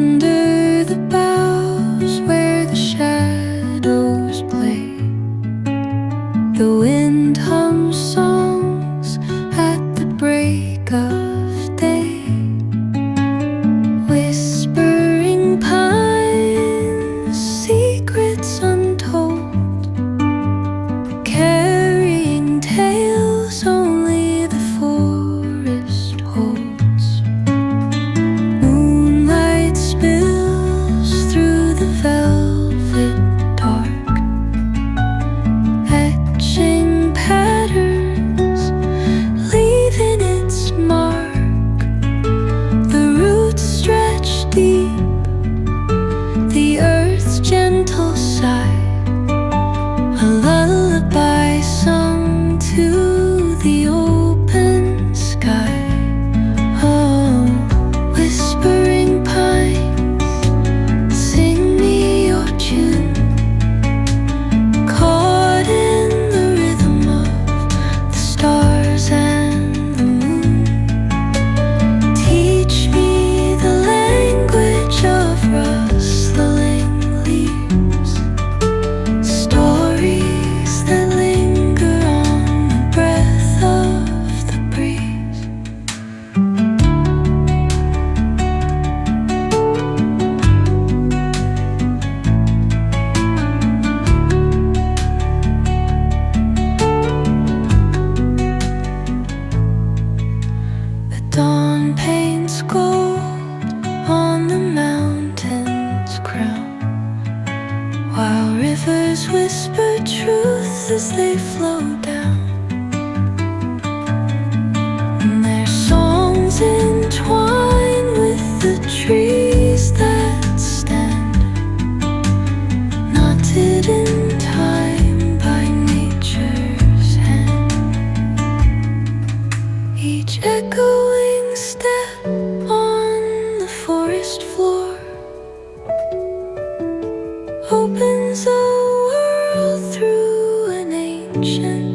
Under the boughs where the shadows play, the wind hums songs at the break of day. Whispering pines, secrets untold, carrying tales only the forest holds. Moonlight spills through the velvet dark, etching patterns, leaving its mark. The roots stretch deep, the earth's gentle sigh, a lullaby sung to the open sky. Oh, whispering pines, sing me your tune, caught in the rhythm of the stars and the moon. Teach me the language of rustling leaves, stories that linger on the breath of the breeze. The dawn paints gold on the mountain's crown, while rivers whisper truth as they flow down. And their songs entwine with the trees that stand, knotted in time by nature's hand. Each echoing step on the forest floor opens a world through an ancient